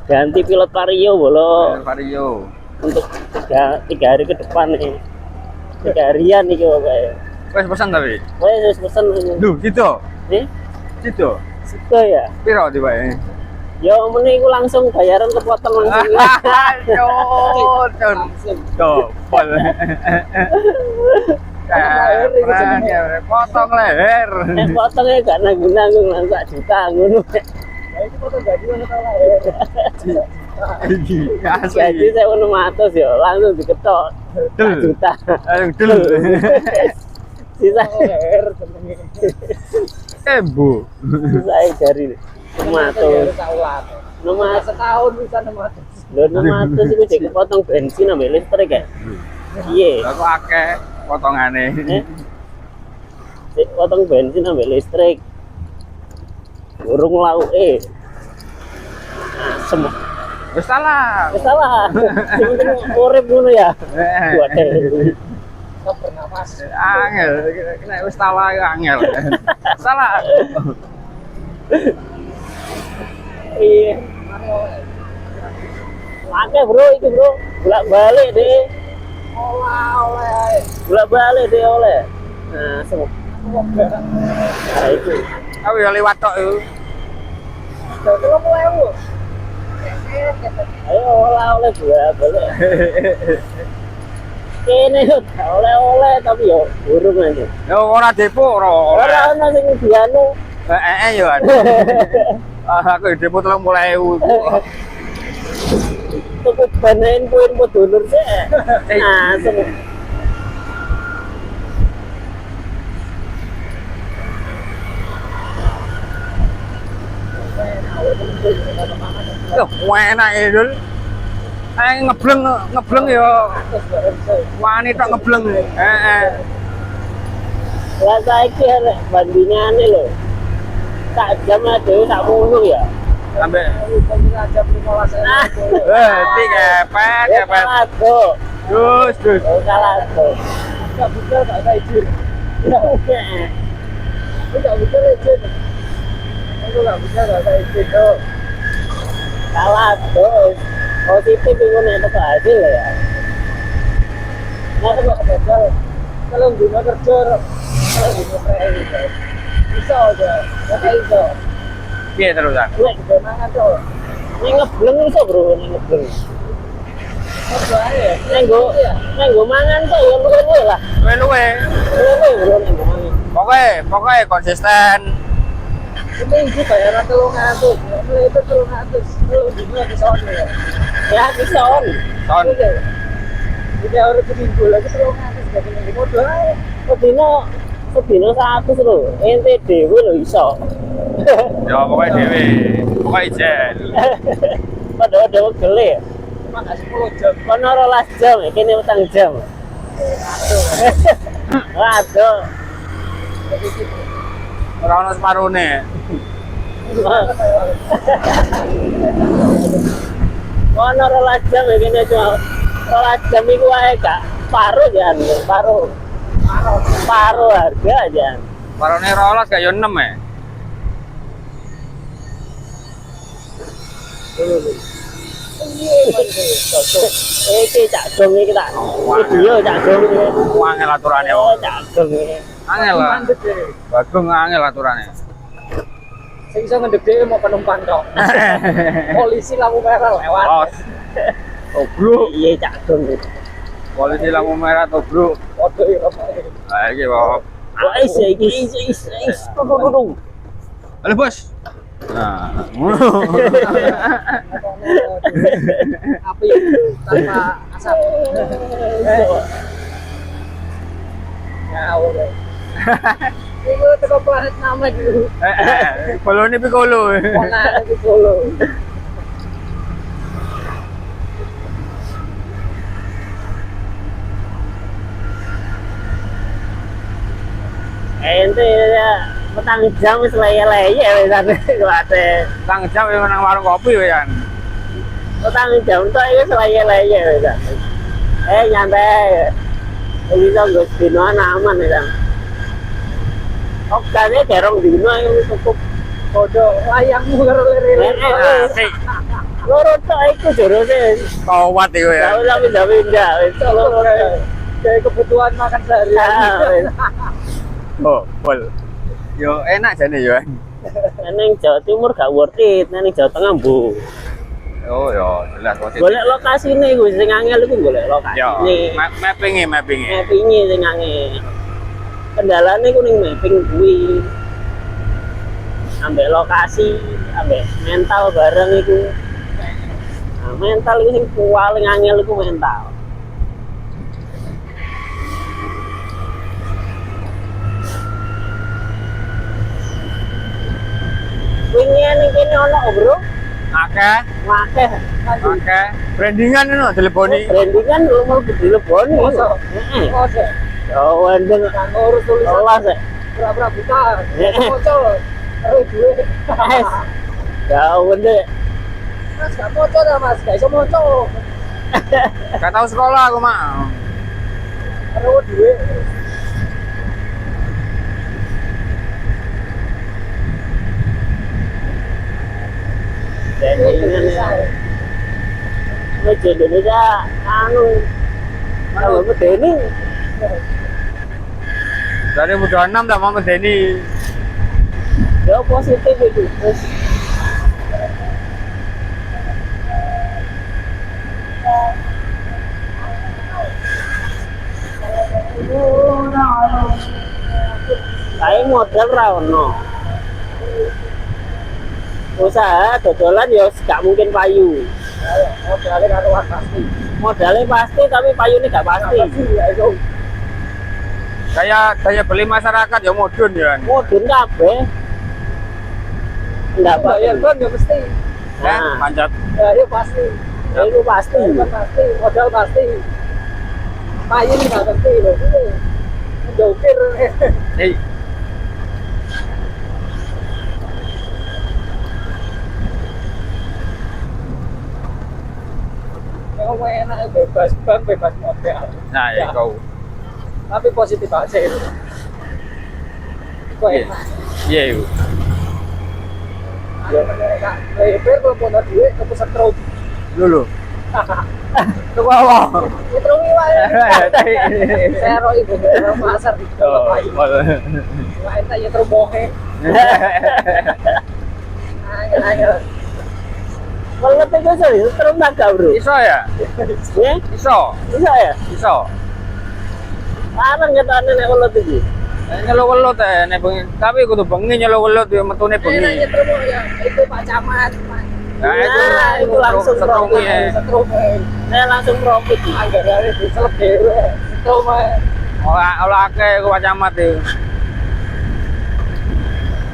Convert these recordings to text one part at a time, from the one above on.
Ganti pilot Vario bolo. Vario. Untuk tiga hari ke depan nih. 3 harian nih pokoknya. Wes pesan tapi. Wes pesen. Duh, gitu. Gitu. Situ ya. Piro tiba-tiba? Ya mending aku langsung bayaran kepotong langsung. Tuh, pol. Potong leher. Potongnya gak nanggung-nanggung langsung juta ngono. Itu potong gaji mana tahu lah. Jadi saya mau matos ya langsung diketok 1 juta. Dul. Sisa Bu. saya dari matos. Nomor Setahun bisa 600. Lho 600 iku jek potong bensin ambek listrik ya. Iya. Aku akeh potongane. Jek potong bensin ambek listrik. Burung lauke. Asem. Wis salah. Wis salah. Sing penting urip ngono ya. Waduh. Stop bernapas. Angel, kena wis salah ya angel. Salah. Iya. Oke bro, itu bro. Bolak-balik deh. Oleh. Bolak-balik deh oleh. Nah, semua. Nah, itu. Aku ya liwat tok itu. Jadi lo mau Ayo oleh bolak-balik. Kene oleh-oleh tapi yo burung aja. Ya ora depo ora. Ora ono sing dianu. Ya kan. Aku depo 30.000 iku. Tuku ban info dulur sih. Nah, semua. Loh, enak ya, Dul. Ngebleng ya. Wani tok ngebleng. Lah saiki arek bandingane lho. Sak jam aja sak mulu ya. Sampai aja 15.000. ti kepet. Aduh. Dus. Oh, salah tuh. Enggak betul enggak ada izin. Enggak betul izin. Itu enggak bisa enggak ada izin tuh. Salah tuh. Positif itu nek teko hasil ya. Nah, kalau betul kalau guna kerja kalau guna kerja bisa aja. Enggak bisa. Piye terusan? Gue juga mangan tuh. Nek ngebleng iso, Bro, nek ngebleng. Apa ya? Nenggo mangan kok ya luwe lah. Luwe. Luwe Bro nenggo mangan. Pokoknya konsisten. Ini ibu bayaran 300. Mulai itu 300. Lu gimana di sana ya? Ya kison. Ton. Jadi harus seminggu lagi 300 gak kena di modal aja. Sedino 100 lho. Ente dhewe lho iso. Ya pokoknya dewe. Pokoknya ijen. Padahal dewe gele ya. Cuma gak 10 jam. Kono 12 jam ya, kene utang jam. Waduh. Jadi gitu. Ora ono separone. Kono 12 jam ya kene cuma 12 jam iku wae gak paruh jan, paruh harga jan. Parone 12 gak yo 6 ya. Iki cak dong iki tak video cak dong iki. Angel aturane. Oh cak dong iki. Angel lah. Bagong angel aturane. Sing iso ngendek dhewe mau penumpang tok. Polisi lampu merah lewat. Oh, bro. Iya cak dong iki. Polisi lampu merah to, Bro. Foto ya. Ah iki, Bob. Wis iki tung. Halo, Bos. Nah. Api tanpa asap. Ngawur. Iku teko planet Namek iku. Koloni Piccolo. Planet Piccolo. Ente ya petang jam wis leye-leye wisan kuwate. Tang jam yang nang warung kopi ya. Petang jam tok iki leye-leye wisan. Nyantai. Bisa nggo dino aman wisan. Oktane derong dino iki cukup Bodoh, layangmu karo lirik. Asik. Loro tok iku jorone. Kawat iku ya. Tahu tapi ndak pindah. Wis loro tok. Kayak kebutuhan makan Ah, sehari-hari. wis. Oh, pol. Yo enak jane yo. Neng Jawa Timur gak worth it, neng Jawa Tengah bu. Oh yo, jelas positif. Golek lokasine iku sing angel iku golek Yo, lokasine. mapping. Mappinge sing angel. Kendalane ku ning mapping kuwi. Ambek lokasi, ambek mental bareng iku. Nah, mental iku sing paling angel iku mental. Wingi ning kene ono, Bro. Akeh, Akeh. akeh. Brandingan ngono teleponi. Brandingan lu mau dileboni. Masa? Heeh. Masa? Ya wandeng Kan ngurus tulisan. kelas ya. Pura-pura buta. Moco. Terus duwe. Ya wandeng. Mas gak moco dah mas, gak iso moco. Gak tahu sekolah aku mah. Terus duwe. Brandingan ya. Meja Indonesia anu kalau medeni Dari udah 6 dah Mama Deni. ya positif itu. Terus kayak modal ra ono. Usaha dodolan ya gak mungkin payu. Modalnya karuan pasti. Modalnya pasti tapi payune gak pasti. Ya itu. Daya beli masyarakat ya modun ya. Mudun kabeh. Ndak Bayar bayar. kan ya mesti. Nah, Panjat. Ya itu pasti. itu pasti. Bayar kan pasti. Modal pasti. Payin nggak pasti loh. Ini jokir. Hei, Yang enak bebas bank, bebas modal. nah ya kau. Tapi positif aja itu. Kok Iya. enak. Iya itu. Ya mereka. Lebar kalau mau duit ke pusat truk. Dulu. Tuh apa? Itu wae. Sero itu orang pasar di Oh, Payu. Wah, itu ya terbohe. Ayo. Kalau ngetik iso ya terus naga, Bro. Iso ya? Ya, Iso. bisa ya. Iso. Larang ngetane nek kalau iki. Nyelo-welo teh nek bengi. Tapi kudu bengi nyelo-welo yo metune Ini bengi. nanya terus ya, itu Pak Camat. Nah, Nah, itu langsung setruk profit. ya. Setrum. Saya langsung profit. Anggarannya diselep dhewe. Setrum. Olah akeh ku camat iki.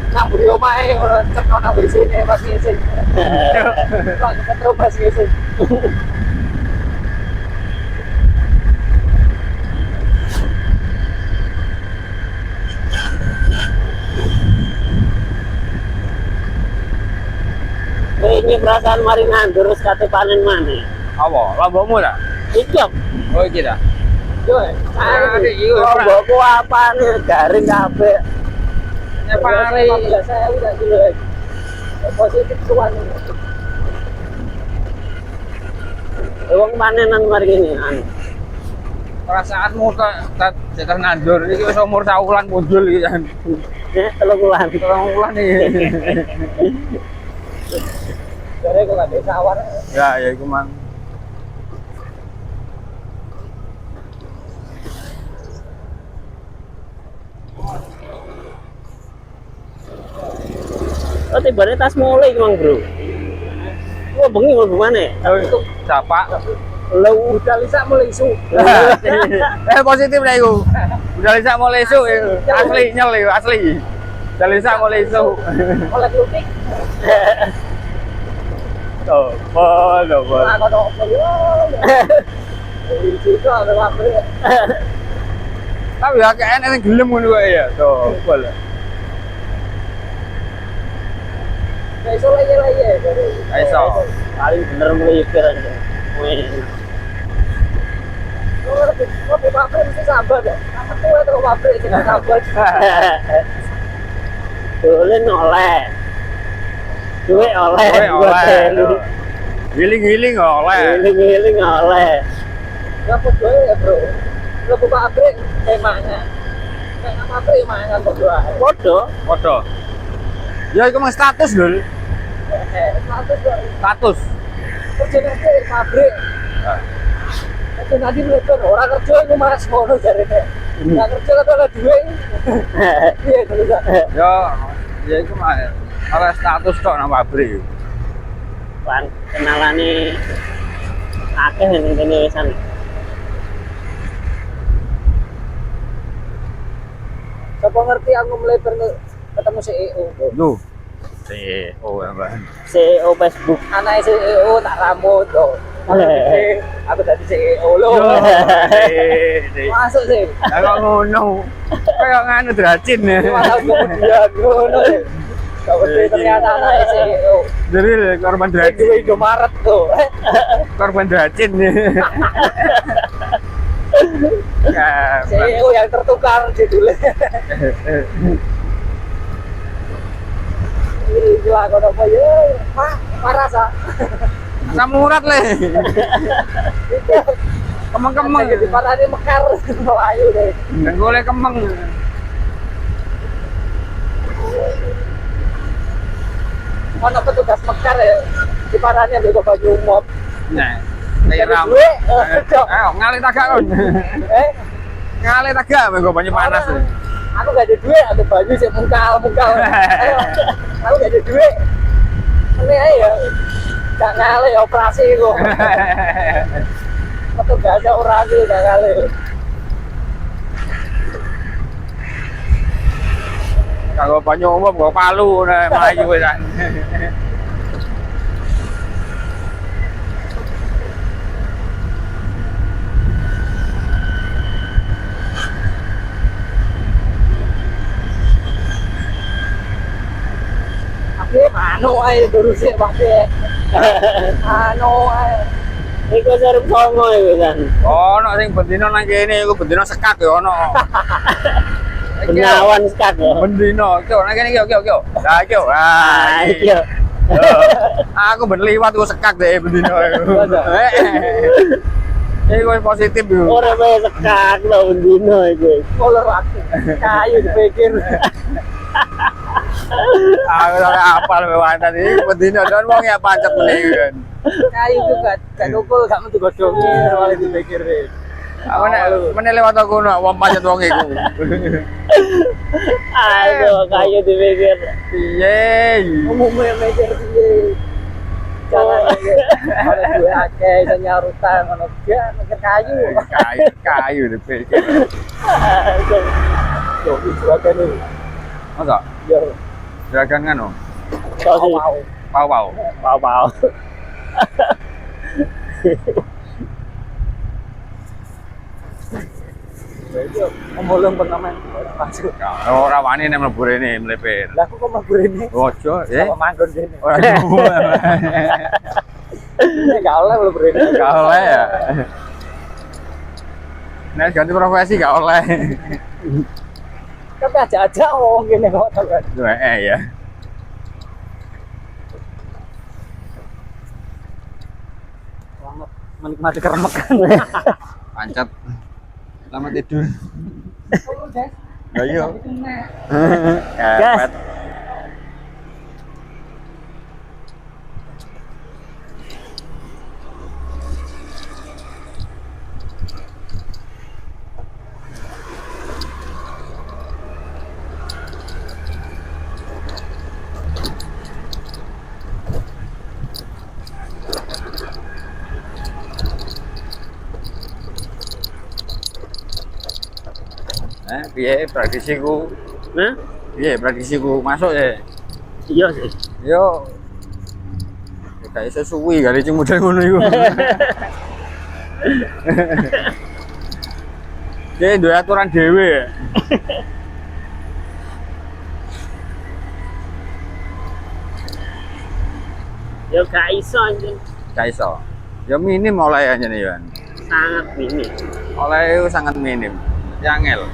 Nak beli omahe ora cekno nang sini pas ngisi. Lah setrum pas ngisi. Ini perasaan mari nandur terus kate panen maneh. Apa? Lombokmu ta? Iki Oh iki ta. Yo, Ah, iki ora. lombokku apane garing kabeh. Nyepari. Saya udah dulu. Positif tuan. Wong panenan mari ini anu. Perasaanmu tak cekel nandur iki wis umur saulan punjul iki kan. Nek 3 bulan. Terang wulan iki. Jadi kok nggak bisa awar. Ya iku mang. Oh, tibane tas mulai Mang, Bro. Wah, bengi mlebu maneh. Itu Dapak. Lu Udah bisa mulai isu. Positif lah iku. Udah bisa mulai esuk iku. Asli nyel iku, asli. Udah bisa mulai esuk. Oleh klutik. Tuh, pol. Nah, kalau itu ada apa? Tapi ya kayak enak gelem ngono kok ya. Tuh, pol. Iso lagi. Iso. paling bener melipir aja. Wih. Kopi pabrik mesti sabar ya. Apa tuh itu pabrik tidak sabar. Boleh noleh. duit oleh, Duit buat oleh. telu. Giling-giling oleh. Giling-giling oleh. Ya podo ya, Bro. Lo buka pabrik emangnya. Kayak pabrik emangnya podo ae. Podo. Foto. Ya iku mah status lho. Status kok Status. kerja nanti pabrik. Kerja nanti melebar orang kerja itu mas ngono jarene. Nggak kerja kan ada duit. Iya itu juga. Ya iku mah oleh status tok nang pabrik. Lan kenalane akeh ning kene wisan. Siapa ngerti aku melebar ketemu CEO. Duh. CEO ya, Mbak. CEO Facebook. Anak CEO tak rambut tuh. Aku tadi CEO lo. Masuk sih. Lah kok ngono. Kayak nganu dracin ya. Malah kemudian ngono. Kau ternyata anak CEO. Jadi korban Itu dracin. Indomaret tuh. Korban dracin ya. Ya, CEO yang tertukar judulnya. Gila kau apa ya? Parah sa. Samurat le. Kemeng-kemeng. Di parah ini mekar. Ayo deh. Nggak boleh kemeng. Mana petugas mekar ya? Di parahnya bego baju umum. Nah, kayak ram. Duit, Ayo, ngalih tagak kon. eh, Ngalih tagak bego banyak panas. orang, aku gak ada duit, ada baju sih mungkal. Ayo, aku gak ada duit. Ini aja, gak ngalih operasi kok. Petugasnya operasi gak ngalih. Kalau banyak umum gua palu nah maju kan. Tapi anu aja durusnya pakai. Anu aja. Iku sarep songo iku kan. Ono sing bendino nang kene iku bendino sekak ya ono. Benyawan sekak yo. Bendino, kyo nang kene kyo. Lah kyo. Ah, iya. Aku ben liwat ku sekak deh bendino iku. Iku positif yo. Ora bae sekak lho bendino iku. Kolor waktu. Kayu dipikir. Aku ora apal mewantan iki bendino don wong ya pancet meneh kan. Kayu juga gak tukul gak metu godhonge malah dipikir deh. Aku nek meneh lewat aku no wong pancet wong iku. Aduh, kayu dipikir. Piye? Umumnya mikir piye. Jangan ada duwe akeh iso nyarutan ngono gak mikir kayu. Kayu dipikir. Aduh. Yo juragan iki. Masa? Yo Juragan ngono. Sosi. Pau. Pau. Yo omolong pertama masuk. Ora wani nek mlebu rene mlepet. Lah kok mabur ini? Ojo, Sama manggon gini. Ora nyuwun. Ini gak oleh mabur ini. Gak oleh ya. Nek ganti profesi gak oleh. Tapi aja wong gini kok tau kan. Ya. Selamat menikmati keremekan. Pancet. Selamat tidur. Oh, guys. Ayo. Gas. Kepet. Piye prediksiku? Nah, Piye prediksiku masuk ya? iya sih. Yo. Kayak iso suwi kali cuma model ngono iku. Dia duwe aturan dhewe ya. Ya gak iso anjing. Gak iso. Ya minim oleh aja nih Yan. Sangat minim. Oleh itu sangat minim. Yangel.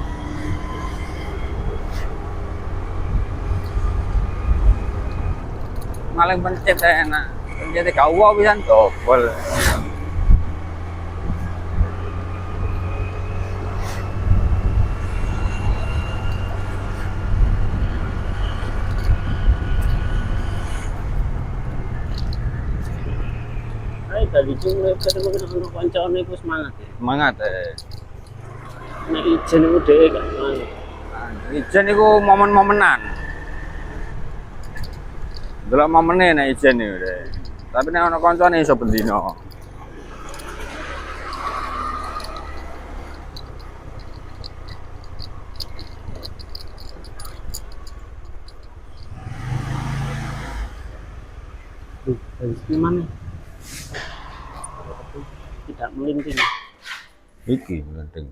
maling pencet enak. Pencet gak uwo pisan dobel. Ayo dari jumlah ketemu dengan kancane iku semangat ya. Semangat Nek ijen iku dhewe gak semangat. Ijen iku momen-momenan. Delok momene nek ijen iku deh. Tapi nek ana kancane iso bendino. Dari mana? Tidak melinting. Iki penting.